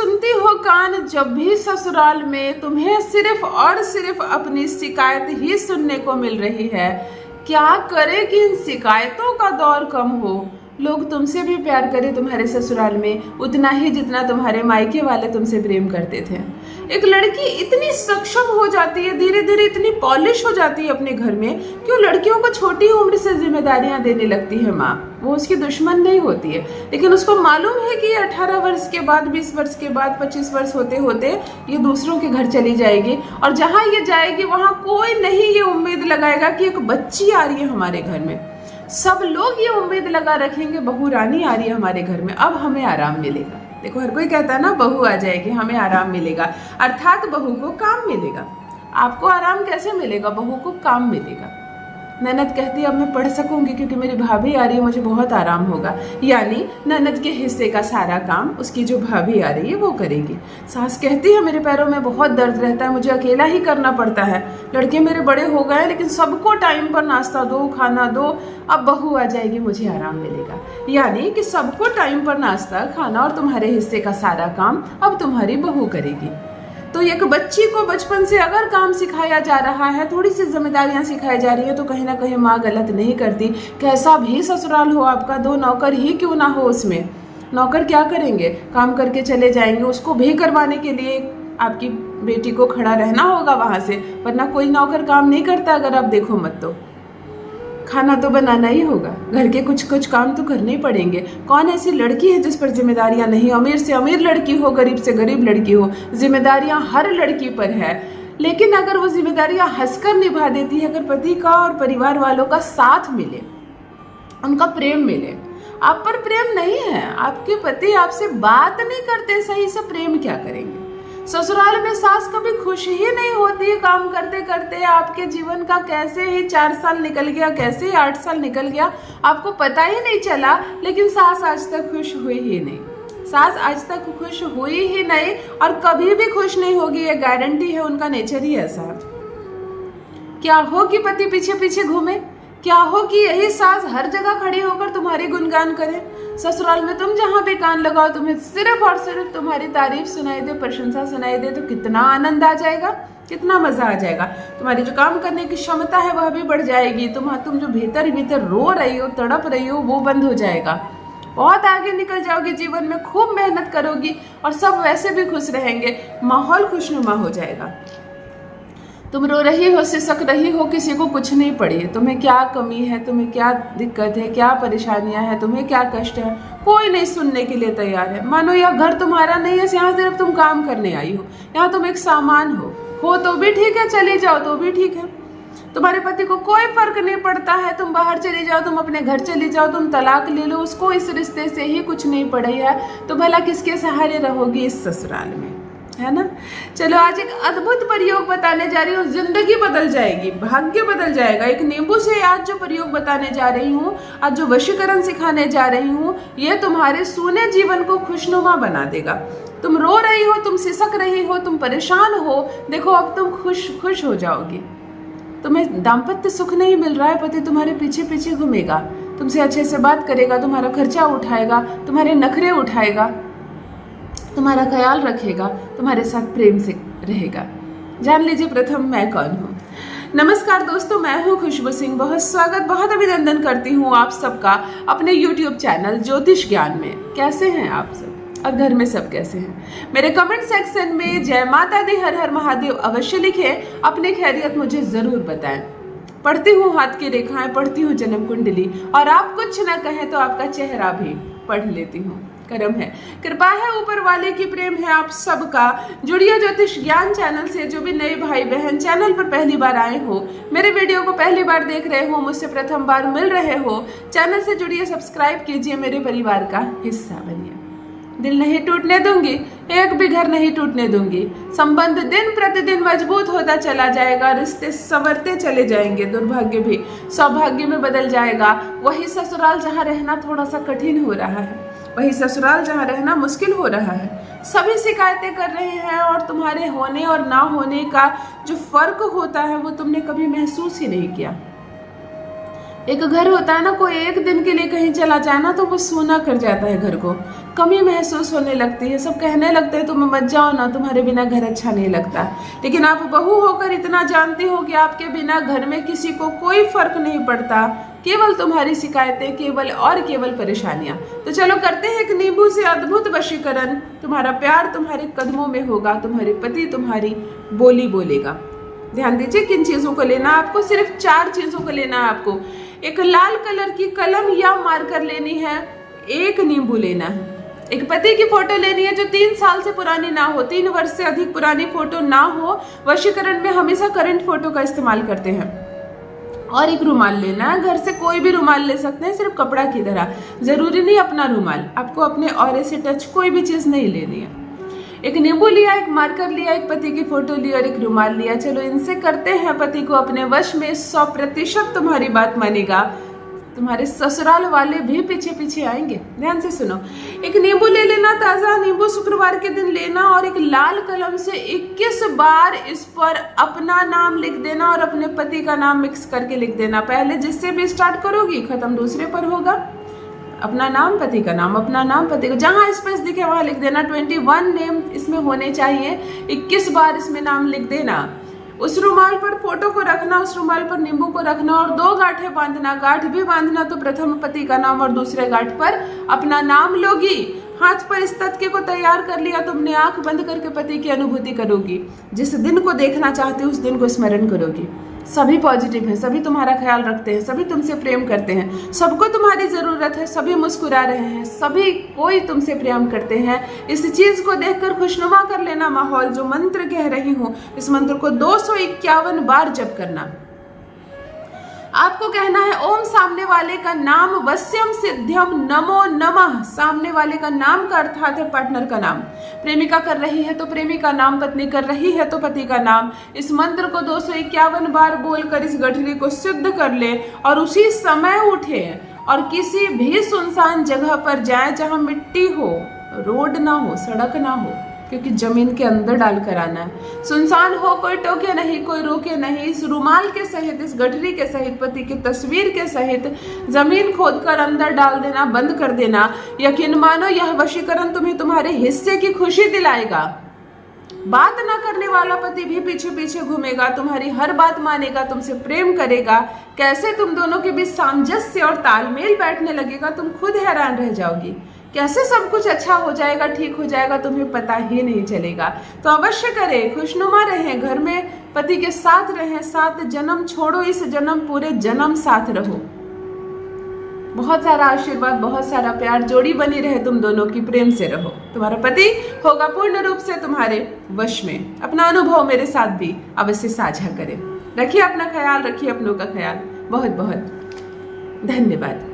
सुनती हो कान जब भी ससुराल में तुम्हें सिर्फ और सिर्फ अपनी शिकायत ही सुनने को मिल रही है। क्या करे कि इन शिकायतों का दौर कम हो, लोग तुमसे भी प्यार करें तुम्हारे ससुराल में उतना ही जितना तुम्हारे मायके वाले तुमसे प्रेम करते थे। एक लड़की इतनी सक्षम हो जाती है, धीरे धीरे इतनी पॉलिश हो जाती है अपने घर में कि वो लड़कियों को छोटी उम्र से जिम्मेदारियां देने लगती है माँ। वो उसकी दुश्मन नहीं होती है, लेकिन उसको मालूम है कि 18 वर्ष के बाद, 20 वर्ष के बाद, 25 वर्ष होते होते ये दूसरों के घर चली जाएगी और जहाँ ये जाएगी वहाँ कोई नहीं ये उम्मीद लगाएगा कि एक बच्ची आ रही है हमारे घर में। सब लोग ये उम्मीद लगा रखेंगे बहू रानी आ रही है हमारे घर में, अब हमें आराम मिलेगा। देखो हर कोई कहता है ना बहू आ जाएगी हमें आराम मिलेगा, अर्थात बहू को काम मिलेगा। आपको आराम कैसे मिलेगा? बहू को काम मिलेगा। ननद कहती है अब मैं पढ़ सकूंगी क्योंकि मेरी भाभी आ रही है, मुझे बहुत आराम होगा। यानी ननद के हिस्से का सारा काम उसकी जो भाभी आ रही है वो करेगी। सास कहती है मेरे पैरों में बहुत दर्द रहता है, मुझे अकेला ही करना पड़ता है, लड़के मेरे बड़े हो गए लेकिन सबको टाइम पर नाश्ता दो, खाना दो, अब बहू आ जाएगी मुझे आराम मिलेगा। यानी कि सबको टाइम पर नाश्ता, खाना और तुम्हारे हिस्से का सारा काम अब तुम्हारी बहू करेगी। तो एक बच्ची को बचपन से अगर काम सिखाया जा रहा है, थोड़ी सी जिम्मेदारियां सिखाई जा रही है, तो कहीं ना कहीं माँ गलत नहीं करती। कैसा भी ससुराल हो आपका, 2 नौकर ही क्यों ना हो उसमें, नौकर क्या करेंगे, काम करके चले जाएंगे। उसको भी करवाने के लिए आपकी बेटी को खड़ा रहना होगा वहां से, वरना कोई नौकर काम नहीं करता। अगर आप देखो मत तो खाना तो बनाना ही होगा, घर के कुछ कुछ काम तो करने ही पड़ेंगे। कौन ऐसी लड़की है जिस पर जिम्मेदारियां नहीं? अमीर से अमीर लड़की हो, गरीब से गरीब लड़की हो, जिम्मेदारियां हर लड़की पर है। लेकिन अगर वो जिम्मेदारियां हंसकर निभा देती है, अगर पति का और परिवार वालों का साथ मिले, उनका प्रेम मिले। आप पर प्रेम नहीं है, आपके पति आपसे बात नहीं करते सही से, प्रेम क्या करेंगे? ससुराल में सास कभी खुश ही नहीं होती है काम करते करते। आपके जीवन का कैसे ही 4 साल निकल गया, कैसे ही 8 साल निकल गया, आपको पता ही नहीं चला। लेकिन सास आज तक खुश हुई ही नहीं, सास आज तक खुश हुई ही नहीं और कभी भी खुश नहीं होगी, ये गारंटी है, उनका नेचर ही ऐसा है। क्या हो कि पति पीछे पीछे घूमे, क्या हो कि यही सास हर जगह खड़ी होकर तुम्हारी गुणगान करे। ससुराल में तुम जहाँ भी कान लगाओ तुम्हें सिर्फ और सिर्फ तुम्हारी तारीफ सुनाई दे, प्रशंसा सुनाई दे, तो कितना आनंद आ जाएगा, कितना मजा आ जाएगा। तुम्हारी जो काम करने की क्षमता है वह भी बढ़ जाएगी। तुम जो भीतर भीतर रो रही हो, तड़प रही हो, वो बंद हो जाएगा। बहुत आगे निकल जाओगी जीवन में, खूब मेहनत करोगी और सब वैसे भी खुश रहेंगे, माहौल खुशनुमा हो जाएगा। तुम रो रही हो, सिसक रही हो, किसी को कुछ नहीं पड़ी है, तुम्हें क्या कमी है, तुम्हें क्या दिक्कत है, क्या परेशानियां हैं, तुम्हें क्या कष्ट है, कोई नहीं सुनने के लिए तैयार है। मानो यह घर तुम्हारा नहीं है, यहाँ सिर्फ तुम काम करने आई हो, यहाँ तुम एक सामान हो तो भी ठीक है, चली जाओ तो भी ठीक है। तुम्हारे पति को कोई फर्क नहीं पड़ता है, तुम बाहर चली जाओ, तुम अपने घर चली जाओ, तुम तलाक ले लो, उसको इस रिश्ते से ही कुछ नहीं पड़ी है, तो भला किसके सहारे रहोगी इस ससुराल में, है ना। चलो आज एक अद्भुत प्रयोग बताने जा रही हूँ, जिंदगी बदल जाएगी, भाग्य बदल जाएगा। एक नींबू से आज जो प्रयोग बताने जा रही हूँ, आज जो वशीकरण सिखाने जा रही हूँ, ये तुम्हारे सूने जीवन को खुशनुमा बना देगा। तुम रो रही हो, तुम सिसक रही हो, तुम परेशान हो, देखो अब तुम खुश हो जाओगी। तुम्हें दाम्पत्य सुख नहीं मिल रहा है, पति तुम्हारे पीछे पीछे घूमेगा, तुमसे अच्छे से बात करेगा, तुम्हारा खर्चा उठाएगा, तुम्हारे नखरे उठाएगा, तुम्हारा ख्याल रखेगा, तुम्हारे साथ प्रेम से रहेगा। जान लीजिए प्रथम मैं कौन हूँ। नमस्कार दोस्तों, मैं हूँ खुशबू सिंह। बहुत स्वागत, बहुत अभिनंदन करती हूँ आप सबका अपने YouTube चैनल ज्योतिष ज्ञान में। कैसे हैं आप सब और घर में सब कैसे हैं? मेरे कमेंट सेक्शन में जय माता दी, हर हर महादेव अवश्य लिखें, अपनी खैरियत मुझे जरूर बताएं। पढ़ती हूँ हाथ की रेखाएं, पढ़ती हूँ जन्म कुंडली, और आप कुछ न कहें तो आपका चेहरा भी पढ़ लेती हूँ। करम है, कृपा है ऊपर वाले की, प्रेम है आप सबका। जुड़िए ज्योतिष ज्ञान चैनल से। जो भी नए भाई बहन चैनल पर पहली बार आए हो, मेरे वीडियो को पहली बार देख रहे हो, मुझसे प्रथम बार मिल रहे हो, चैनल से जुड़िए, सब्सक्राइब कीजिए, मेरे परिवार का हिस्सा बनिए। दिल नहीं टूटने दूंगी, एक भी घर नहीं टूटने दूंगी। संबंध दिन प्रतिदिन मजबूत होता चला जाएगा, रिश्ते संवरते चले जाएंगे, दुर्भाग्य भी सौभाग्य में बदल जाएगा। वही ससुराल जहाँ रहना थोड़ा सा कठिन हो रहा है, वही ससुराल जहाँ रहना मुश्किल हो रहा है, सभी शिकायतें कर रहे हैं और तुम्हारे होने और ना होने का जो फर्क होता है वो तुमने कभी महसूस ही नहीं किया। एक घर होता है ना, कोई एक दिन के लिए कहीं चला जाए ना तो वो सूना कर जाता है, घर को कमी महसूस होने लगती है। सब कहने लगते हैं तुम मत जाओ ना, तुम्हारे बिना घर अच्छा नहीं लगता। लेकिन आप बहू होकर इतना जानती हो कि आपके बिना घर में किसी को कोई फर्क नहीं पड़ता, केवल तुम्हारी शिकायतें, केवल और केवल परेशानियां। तो चलो करते हैं एक नींबू से अद्भुत वशीकरण। तुम्हारा प्यार तुम्हारे कदमों में होगा, तुम्हारे पति तुम्हारी बोली बोलेगा। ध्यान दीजिए किन चीजों को लेना आपको, सिर्फ 4 चीजों को लेना है आपको। एक लाल कलर की कलम या मार्कर लेनी है, एक नींबू लेना है, एक पति की फोटो लेनी है जो 3 साल से पुरानी ना हो, 3 वर्ष से अधिक पुरानी फोटो ना हो। वशीकरण में हमेशा करंट फोटो का इस्तेमाल करते हैं। और एक रुमाल लेना है, घर से कोई भी रुमाल ले सकते हैं, सिर्फ कपड़ा की तरह, जरूरी नहीं अपना रुमाल, आपको अपने ऑरे से टच कोई भी चीज नहीं लेनी है। एक नींबू लिया, एक मार्कर लिया, एक पति की फोटो ली और एक रुमाल लिया। चलो इनसे करते हैं पति को अपने वश में। 100% तुम्हारी बात मानेगा, तुम्हारे ससुराल वाले भी पीछे पीछे आएंगे। ध्यान से सुनो, एक नींबू ले लेना, ताजा नींबू शुक्रवार के दिन लेना, और एक लाल कलम से 21 बार इस पर अपना नाम लिख देना और अपने पति का नाम मिक्स करके लिख देना। पहले जिससे भी स्टार्ट करोगी, खत्म दूसरे पर होगा। अपना नाम, पति का नाम, अपना नाम, पति का, जहां स्पेस दिखे वहां लिख देना। 21 नेम इसमें होने चाहिए, 21 बार इसमें नाम लिख देना। उस रुमाल पर फोटो को रखना, उस रुमाल पर नींबू को रखना और 2 गांठें बांधना। गांठ भी बांधना तो प्रथम पति का नाम और दूसरे गांठ पर अपना नाम लोगी। हाथ पर इस तथ्य को तैयार कर लिया, तुमने आंख बंद करके पति की अनुभूति करोगी। जिस दिन को देखना चाहते हो उस दिन को स्मरण करोगी। सभी पॉजिटिव हैं, सभी तुम्हारा ख्याल रखते हैं, सभी तुमसे प्रेम करते हैं, सबको तुम्हारी जरूरत है, सभी मुस्कुरा रहे हैं, सभी कोई तुमसे प्रेम करते हैं। इस चीज को देखकर खुशनुमा कर लेना माहौल। जो मंत्र कह रही हूं, इस मंत्र को 251 बार जप करना। आपको कहना है ओम सामने वाले का नाम, वश्यम सिद्ध्यम नमो नमः। सामने वाले का नाम का अर्थात है पार्टनर का नाम। प्रेमिका कर रही है तो प्रेमी का नाम, पत्नी कर रही है तो पति का नाम। इस मंत्र को 251 बार बोलकर इस गठरी को सिद्ध कर ले और उसी समय उठे और किसी भी सुनसान जगह पर जाए जहां मिट्टी हो, रोड ना हो, सड़क ना हो, क्योंकि जमीन के अंदर डालकर आना है। सुनसान हो, कोई टोके नहीं, कोई रोके नहीं। इस रुमाल के सहित, इस गठरी के सहित, पति की तस्वीर के सहित जमीन खोदकर अंदर डाल देना, बंद कर देना। यकीन मानो यह वशीकरण तुम्हें तुम्हारे हिस्से की खुशी दिलाएगा। बात ना करने वाला पति भी पीछे पीछे घूमेगा, तुम्हारी हर बात मानेगा, तुमसे प्रेम करेगा। कैसे तुम दोनों के बीच सामंजस्य और तालमेल बैठने लगेगा, तुम खुद हैरान रह जाओगी। कैसे सब कुछ अच्छा हो जाएगा, ठीक हो जाएगा, तुम्हें पता ही नहीं चलेगा। तो अवश्य करें, खुशनुमा रहें, घर में पति के साथ रहें। 7 जन्म छोड़ो, इस जन्म पूरे जन्म साथ रहो। बहुत सारा आशीर्वाद, बहुत सारा प्यार, जोड़ी बनी रहे तुम दोनों की, प्रेम से रहो। तुम्हारा पति होगा पूर्ण रूप से तुम्हारे वश में। अपना अनुभव मेरे साथ भी अवश्य साझा करें। रखिए अपना ख्याल, रखिए अपनों का ख्याल। बहुत बहुत धन्यवाद।